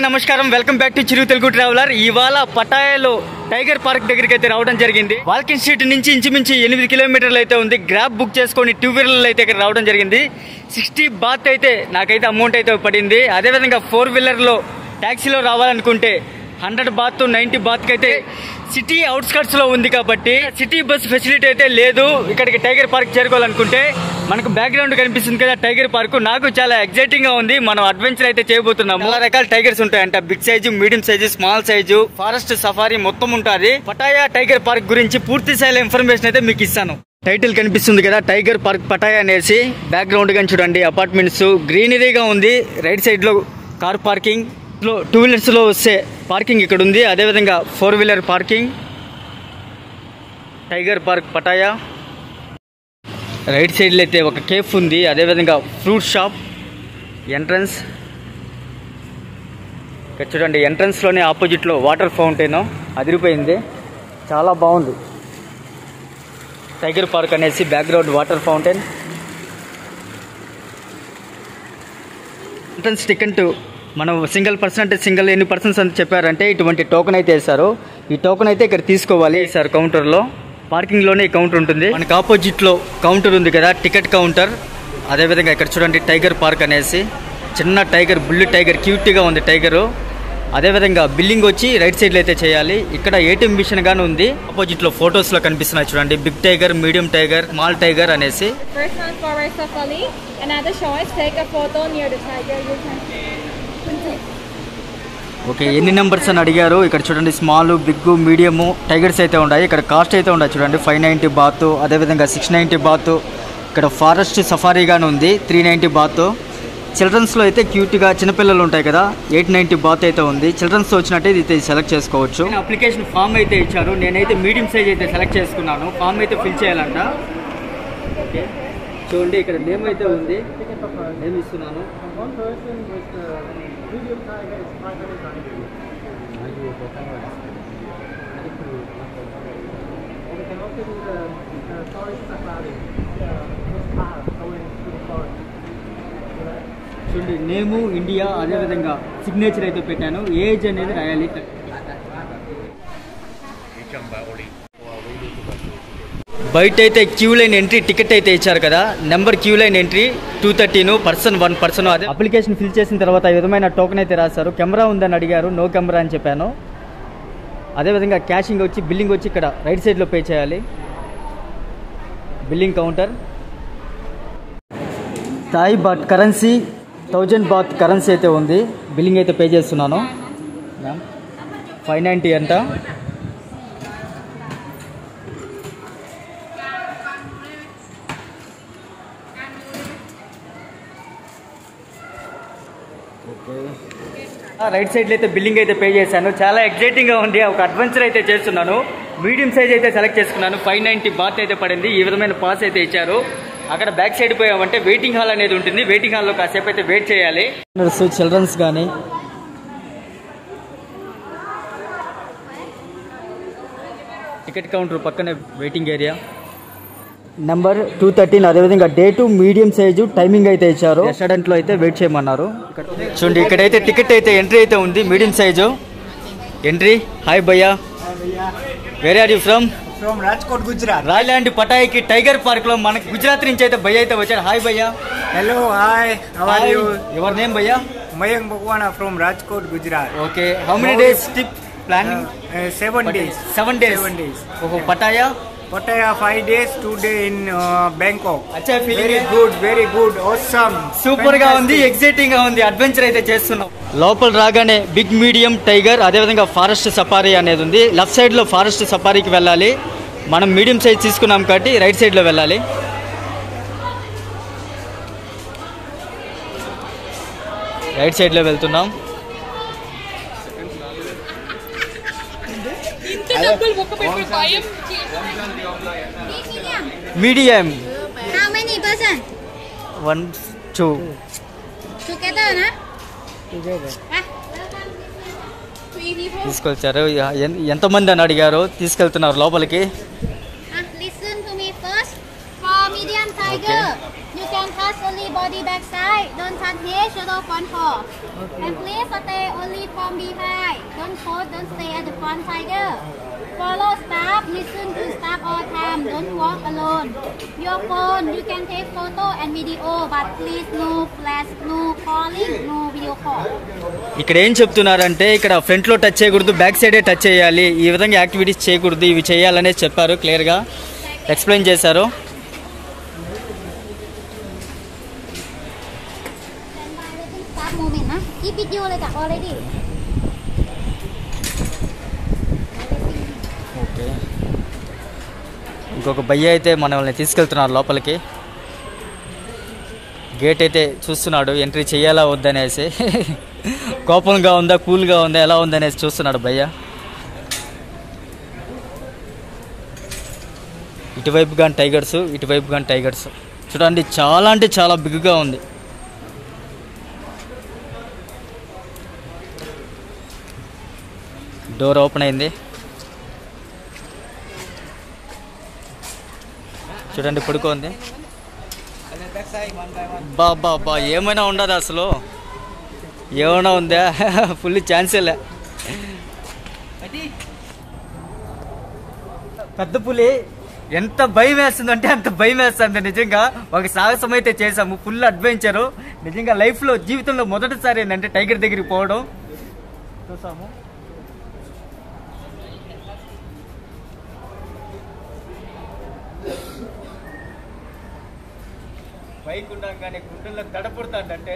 నమస్కారం, welcome back to Chiru Telugu traveller. ఇవాళ పటాయాలో tiger park దగ్గరికి అయితే రావడం జరిగింది. వాల్కిన్ స్ట్రీట్ నుంచి ఇంచుమించు 8 కిలోమీటర్లు అయితే ఉంది. గ్రాబ్ బుక్ చేసుకొని 2 వీలర్లు అయితే ఇక్కడ రావడం జరిగింది. 60 బాత్ అయితే నాకైతే అమౌంట్ అయితే పడింది. అదేవిధంగా 4 వీలర్లో ట్యాక్సీలో రావాలనుకుంటే 100 బాత్ 90 బాత్ అయితే సిటీ అవుట్స్కట్స్ లో ఉంది కాబట్టి సిటీ బస్ ఫెసిలిటీ అయితే లేదు. ఇక్కడికి టైగర్ పార్క్ చేరుకోవాలనుకుంటే మనకు బ్యాక్గ్రౌండ్ కనిపిస్తుంది కదా టైగర్ పార్క్. నాకు చాలా ఎక్సైటింగ్ గా ఉంది. మనం అడ్వెంచర్ అయితే చేయబోతున్నాం. చాలా రకాల టైగర్స్ ఉంటాయంట. Big size, medium size, small size, forest safari మొత్తం ఉంటుంది. పటాయా టైగర్ పార్క్ గురించి పూర్తి స్థాయిలో ఇన్ఫర్మేషన్ అయితే మీకు ఇస్తాను. టైటిల్ కనిపిస్తుంది కదా టైగర్ పార్క్ పటాయా అనేసి. బ్యాక్గ్రౌండ్ గా చూడండి అపార్ట్మెంట్స్, గ్రీనరీగా ఉంది. రైట్ సైడ్ లో కార్ పార్కింగ్, 2 వీలర్స్ లో వస్తే పార్కింగ్ ఇక్కడ ఉంది. అదేవిధంగా 4 wheeler parking. Tiger park Pattaya. Right సైడ్లో అయితే ఒక కేఫ్ ఉంది. అదేవిధంగా ఫ్రూట్ షాప్ ఎంట్రన్స్. ఇక్కడ చూడండి ఎంట్రన్స్లోనే ఆపోజిట్లో వాటర్ ఫౌంటైన్ అదిరిపోయింది, చాలా బాగుంది. టైగర్ పార్క్ అనేసి background water fountain. Entrance ticket మనం సింగిల్ పర్సన్ అంటే సింగిల్ ఎన్ని పర్సన్స్ అని చెప్పారంటే ఇటువంటి టోకెన్ అయితే వేస్తారు. ఈ టోకెన్ అయితే ఇక్కడ తీసుకోవాలి సార్ కౌంటర్లో. పార్కింగ్లోనే ఈ కౌంటర్ ఉంటుంది. మనకు ఆపోజిట్లో కౌంటర్ ఉంది కదా టికెట్ కౌంటర్. అదేవిధంగా ఇక్కడ చూడండి టైగర్ పార్క్ అనేసి చిన్న టైగర్, బుల్లి టైగర్, క్యూట్గా ఉంది టైగరు. అదేవిధంగా బిల్లింగ్ వచ్చి రైట్ సైడ్లో అయితే చేయాలి. ఇక్కడ ఏటీఎం మిషన్ గానే ఉంది. ఆపోజిట్లో ఫొటోస్లో కనిపిస్తున్నాయి చూడండి, big tiger, medium tiger, small tiger అనేసి. ఓకే, ఎన్ని నెంబర్స్ అని అడిగారు. ఇక్కడ చూడండి స్మాల్, బిగ్, మీడియము టైగర్స్ అయితే ఉన్నాయి. ఇక్కడ కాస్ట్ అయితే ఉన్నాయి చూడండి, 590 బాత్, అదేవిధంగా 690 బాత్. ఇక్కడ ఫారెస్ట్ సఫారీగానే ఉంది, 390 బాత్. చిల్డ్రన్స్లో అయితే క్యూట్గా చిన్నపిల్లలు ఉంటాయి కదా, 890 బాత్ అయితే ఉంది. చిల్డ్రన్స్తో వచ్చినట్టు ఇది సెలెక్ట్ చేసుకోవచ్చు. అప్లికేషన్ ఫామ్ అయితే ఇచ్చారు. నేనైతే మీడియం సైజ్ అయితే సెలెక్ట్ చేసుకున్నాను. ఫామ్ అయితే ఫిల్ చేయాలంట. ఓకే చూడండి ఇక్కడ నేమ్ అయితే ఉంది, నేమ్ ఇస్తున్నాను. చూడండి నేము ఇండియా, అదేవిధంగా సిగ్నేచర్ అయితే పెట్టాను. ఏజ్ అనేది రాయాలి. బయట అయితే క్యూ లైన్ ఎంట్రీ టికెట్ అయితే ఇచ్చారు కదా, number queue line entry 213, person 1 person. అదే అప్లికేషన్ ఫిల్ చేసిన తర్వాత ఈ విధమైన టోకెన్ అయితే రాశారు. కెమెరా ఉందని అడిగారు, నో కెమెరా అని చెప్పాను. అదేవిధంగా క్యాషింగ్ వచ్చి బిల్లింగ్ వచ్చి ఇక్కడ రైట్ సైడ్లో పే చేయాలి. Billing counter. Thai baht currency 1000 baht currency అయితే ఉంది. బిల్లింగ్ అయితే పే చేస్తున్నాను. 590 అంట. రైట్ సైడ్లో అయితే బిల్లింగ్ అయితే పే చేశాను. చాలా ఎక్సైటింగ్గా ఉంది. ఒక అడ్వెంచర్ అయితే చేస్తున్నాను. మీడియం సైజ్ అయితే సెలెక్ట్ చేసుకున్నాను. 590 బాత్ అయితే పడింది. ఈ విధమైన పాస్ అయితే ఇచ్చారు. అక్కడ బ్యాక్ సైడ్ పోయామంటే వెయిటింగ్ హాల్ అనేది ఉంటుంది. వెయిటింగ్ హాల్లో కాసేపు అయితే వెయిట్ చేయాలి. చిల్డ్రన్స్ కానీ టికెట్ కౌంటర్ పక్కనే వెయిటింగ్ ఏరియా. నెంబర్ 213. అదేవిధంగా డే 2 మీడియం సైజు టైమింగ్ అయితే ఇచ్చారు. రెస్టారెంట్లో అయితే వెయిట్ చేయమన్నారు. చూడండి ఇక్కడైతే టికెట్ అయితే ఎంట్రీ అయితే ఉంది, మీడియం సైజు ఎంట్రీ. హాయ్ భయ్యా, where are you from? From Rajkot, Gujarat. రాయలాండ్ పటాయికి టైగర్ పార్క్ లో మనకి గుజరాత్ నుంచి అయితే భయ్య అయితే వచ్చారు. హాయ్ భయ్యా. Hello, hi. How are you? Your name భయ్యా? Mayank Bhagwana from Rajkot, Gujarat. Okay, how many days trip planning? 7 days. 7 days. 7 days. ఓహో, Pattaya. Pattaya 5 days, 2 days in Bangkok. అచ్చా, Very good, very good, awesome. Super గా ఉంది, exciting గా ఉంది. Adventure అయితే చేస్తున్నాం. లోపల రాగానే బిగ్, మీడియం టైగర్, అదేవిధంగా ఫారెస్ట్ సఫారీ అనేది ఉంది. లెఫ్ట్ సైడ్ లో ఫారెస్ట్ సఫారీకి వెళ్ళాలి. మనం మీడియం సైజ్ తీసుకున్నాం కాబట్టి రైట్ సైడ్ లో వెళ్ళాలి. రైట్ సైడ్ లో వెళ్తున్నాం. Medium. How many person? 1 2 Together, na? తీసుకొచ్చారు. ఎంతమంది అని అడిగారు, తీసుకెళ్తున్నారు లోపలికి. Listen to me first. For medium tiger, you can pass only body back side. Don't touch head, shoulder, front paw. And please stay only from behind. Don't pose, don't stay at the front tiger. Follow staff, listen to staff all time. Don't walk alone. Your phone, you can take photo and video, but please no flash, no calling, no video call. ఇక్కడ ఏం చెప్తున్నారంటే ఇక్కడ front లో touch చేయకూడదు, back సైడే touch చేయాలి, ఈ విధంగా యాక్టివిటీస్ చేయకూడదు, ఇవి చేయాలనే చెప్పారు, క్లియర్ గా ఎక్స్ప్లెయిన్ చేశారు. Start moment, na? Keep video like that already. Okay, ఇంకొక భయ్య అయితే మనల్ని తీసుకెళ్తున్నారు లోపలికి. గేట్ అయితే చూస్తున్నాడు, ఎంట్రీ చేయాలా వద్దనేసి. కోపంగా ఉందా, కూల్గా ఉందా, ఎలా ఉందనేసి చూస్తున్నాడు భయ్య. ఇటువైపు కానీ టైగర్స్, ఇటువైపు కానీ టైగర్స్. చూడండి, చాలా అంటే చాలా బిగ్గా ఉంది. డోర్ ఓపెన్ అయింది. చూడండి, పడుకోంది. బా ఏమైనా ఉండదు అసలు, ఏమైనా ఉందా? ఫుల్ ఛాన్సేలే. పెద్ద పులి ఎంత భయం వేస్తుందంటే అంత భయం వేస్తుంది. నిజంగా ఒక సాహసం అయితే చేసాము, ఫుల్ అడ్వెంచరు. నిజంగా లైఫ్లో జీవితంలో మొదటిసారి ఏంటంటే టైగర్ దగ్గరికి పోవడం చూసాము. బైక్ ఉండగానే గుండెల్లో దడపడుతుందంటే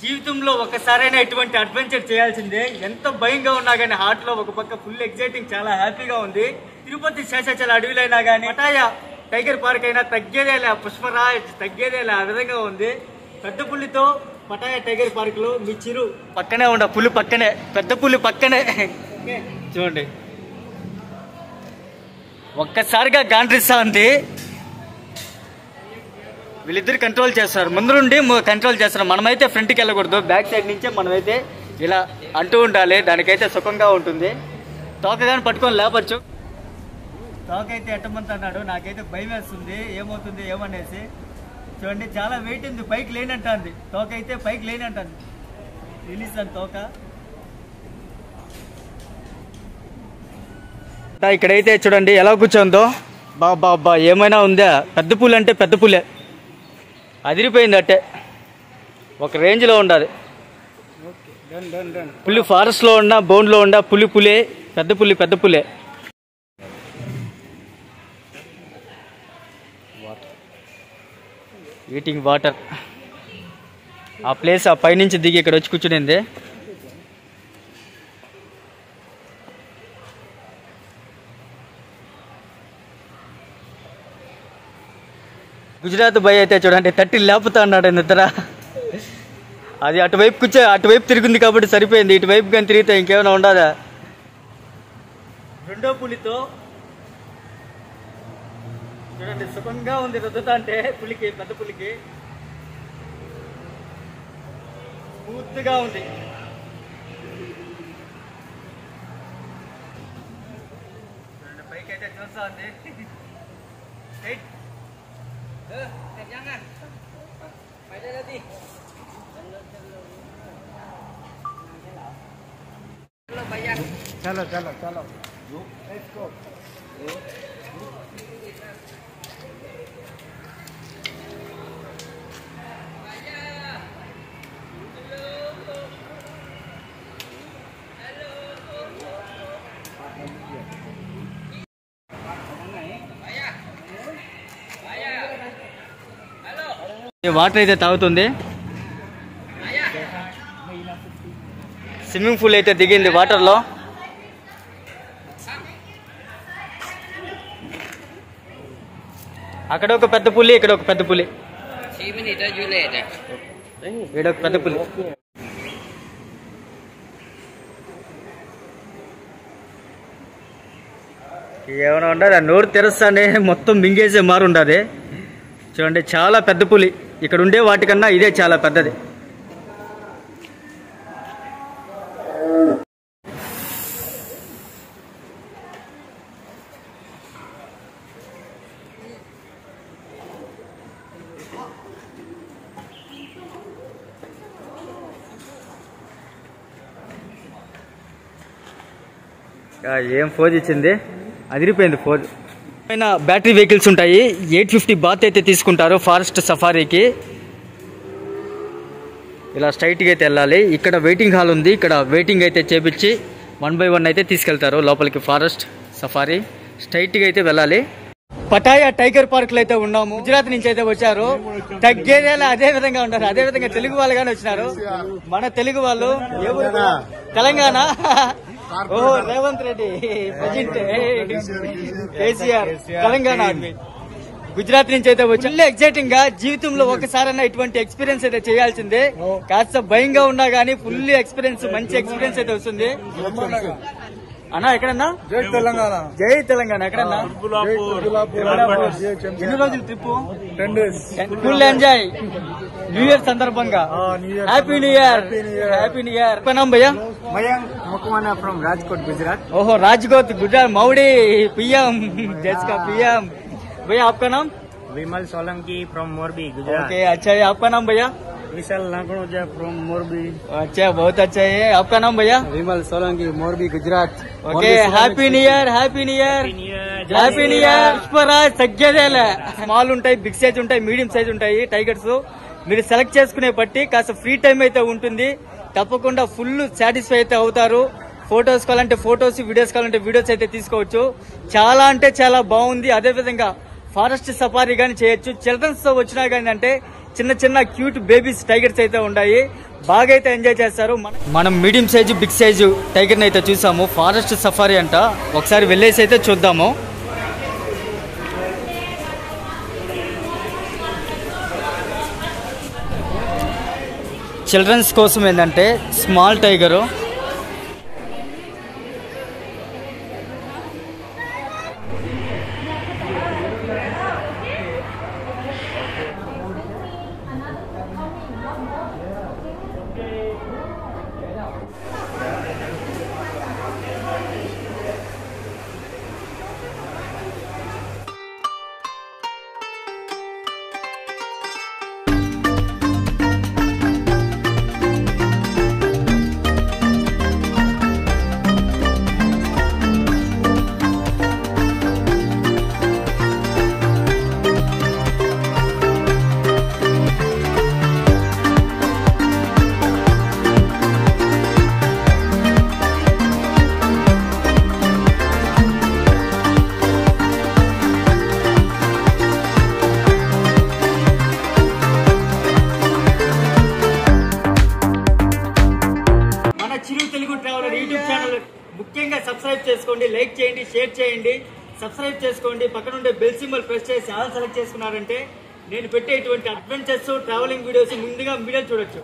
జీవితంలో ఒకసారైనా ఇటువంటి అడ్వెంచర్ చేయాల్సిందే. ఎంత భయంగా ఉన్నా కానీ హార్ట్ లో ఒక పక్క ఫుల్ ఎగ్జైటింగ్, చాలా హ్యాపీగా ఉంది. తిరుపతి శేషాచల అడవిలైనా కానీ పటాయ టైగర్ పార్క్ అయినా తగ్గేదేలే, పుష్పరాజ్ తగ్గేదేలే, ఆ విధంగా ఉంది. పెద్ద పులితో పటాయ టైగర్ పార్క్ లో మీ చిరు పక్కనే ఉండ, పులి పక్కనే, పెద్ద పులి పక్కనే. చూడండి, ఒక్కసారిగా గాండ్రిస్తా ఉంది. వీళ్ళిద్దరు కంట్రోల్ చేస్తారు, ముందు నుండి కంట్రోల్ చేస్తారు. మనమైతే ఫ్రంట్కి వెళ్ళకూడదు, బ్యాక్ సైడ్ నుంచే మనమైతే ఇలా అంటూ ఉండాలి, దానికైతే సుఖంగా ఉంటుంది. తోక కానీ పట్టుకొని లేపచ్చు. తోక అయితే ఎట్టమంత అన్నాడు, నాకైతే భయం వేస్తుంది, ఏమవుతుంది ఏమనేసి. చూడండి, చాలా వెయిట్ ఉంది, పైకి లేనంటుంది. తోక అయితే పైకి లేనంటుంది, రిలీజ్ అని తోక. ఇక్కడైతే చూడండి ఎలా కూర్చోందో. బాబా ఏమైనా ఉందా? పెద్ద పులి అంటే పెద్ద పులే, అదిరిపోయింది. అట్టే ఒక రేంజ్లో ఉండాలి. పులి ఫారెస్ట్లో ఉన్న, బోన్లో ఉన్న పులే, పెద్ద పులే. Eating water. ఆ ప్లేస్ ఆ పైనుంచి దిగి ఇక్కడ వచ్చి కూర్చునింది. గుజరాత్ బాయ్ అయితే చూడండి తట్టి లేపుతా అన్నాడు నిద్ర. అది అటువైపు తిరిగింది కాబట్టి సరిపోయింది, ఇటువైపు కానీ తిరిగితే ఇంకేమైనా ఉండదా. రెండో పులితో చూడండి సుఖంగా ఉంది రుద్దుతా అంటే పులికి, పెద్ద పులికి పూర్తిగా ఉంది. పైకి అయితే చూస్తా ఉంది. चलो चलो चलो लेट्स गो. వాటర్ అయితే తాగుతుంది. స్విమ్మింగ్ పూల్ అయితే దిగింది వాటర్లో. అక్కడ ఒక పెద్ద పులి, ఇక్కడ ఒక పెద్ద పులి, వీడొక పెద్ద పులి. ఏమైనా ఉండదు, నోరు తెరుస్తానే మొత్తం మింగేసే మారు ఉండదు. చూడండి చాలా పెద్ద పులి, ఇక్కడ ఉండే వాటికన్నా ఇదే చాలా పెద్దది. ఏం ఫోజ్ ఇచ్చింది, అదిరిపోయింది ఫోజ్. పైన బ్యాటరీ వెహికల్స్ ఉంటాయి. 850 బాత్ అయితే తీసుకుంటారు ఫారెస్ట్ సఫారీకి. ఇలా స్ట్రైట్గా అయితే వెళ్ళాలి. ఇక్కడ వెయిటింగ్ హాల్ ఉంది, ఇక్కడ వెయిటింగ్ అయితే చేపించి 1 by 1 అయితే తీసుకెళ్తారు లోపలికి ఫారెస్ట్ సఫారీ. స్ట్రైట్గా అయితే వెళ్ళాలి. పటాయా టైగర్ పార్క్ లో అయితే ఉన్నాము. గుజరాత్ నుంచి అయితే వచ్చారు. తగ్గేదేలా అదే విధంగా ఉన్నారు. అదే విధంగా తెలుగు వాళ్ళు గానీ వచ్చినారు. మన తెలుగు వాళ్ళు తెలంగాణ. ఓహో రేవంత్ రెడ్డి ప్రెసిడెంట్, కేసీఆర్ తెలంగాణ ఆర్మీ. గుజరాత్ నుంచి అయితే వచ్చి ఫుల్ ఎక్సైటింగ్ గా జీవితంలో ఒకసారైనా ఇటువంటి ఎక్స్పీరియన్స్ అయితే చేయాల్సిందే. కాస్త భయంగా ఉన్నా గానీ ఫుల్ ఎక్స్పీరియన్స్, మంచి ఎక్స్పీరియన్స్ అయితే వస్తుంది. అన్నా ఎక్కడన్నా? జై తెలంగాణ. జై తెలంగాణ. ఎక్కడన్నా? ఎన్ని రోజులు trip? 10 days. Full enjoy. New year సందర్భంగా happy new year. Happy new year. నామ్ భయ్యా? Mayank Mukwana from Rajkot, Gujarat. ओहो राजकोट गुजरात. मौड़ी पीएम देश का पीएम. भैया आपका नाम? Vimal Solanki from Morbi, Gujarat. Okay अच्छा है. आपका नाम भैया? Vishal Nagoja from Morbi. अच्छा बहुत अच्छा है. आपका नाम भैया? Vimal Solanki, Morbi, Gujarat. Okay happy new year. Happy new year. Happy new year. Pushparaj తగ్గేదేలే. స్మాల్ ఉంటాయి, బిగ్ సైజ్ ఉంటాయి, మీడియం సైజ్ ఉంటాయి టైగర్స్. మీరు సెలెక్ట్ చేసుకునే బట్టి కాస్త ఫ్రీ టైం అయితే ఉంటుంది. తప్పకుండా ఫుల్ సాటిస్ఫై అయితే అవుతారు. ఫొటోస్ కావాలంటే ఫొటోస్, వీడియోస్ కావాలంటే వీడియోస్ అయితే తీసుకోవచ్చు. చాలా అంటే చాలా బాగుంది. అదే విధంగా ఫారెస్ట్ సఫారీ గానీ చేయొచ్చు. చిల్డ్రన్స్ తో వచ్చినా గానీ అంటే చిన్న చిన్న క్యూట్ బేబీస్ టైగర్స్ అయితే ఉన్నాయి. బాగా అయితే ఎంజాయ్ చేస్తారు. మనం medium size, big size tiger అయితే చూసాము. ఫారెస్ట్ సఫారీ అంట. ఒకసారి వెళ్ళేసి అయితే చూద్దాము. చిల్డ్రన్స్ కోసం ఏంటంటే స్మాల్ టైగరు. ముఖ్యంగా సబ్స్క్రైబ్ చేసుకోండి, లైక్ చేయండి, షేర్ చేయండి. సబ్స్క్రైబ్ చేసుకోండి, పక్కన ఉండే బెల్ సింబల్ ప్రెస్ చేసి ఆల్ సెలెక్ట్ చేసుకున్నారంటే నేను పెట్టే ఇటువంటి అడ్వెంచర్స్, ట్రావెలింగ్ వీడియోస్ ముందుగా మీడియా చూడొచ్చు.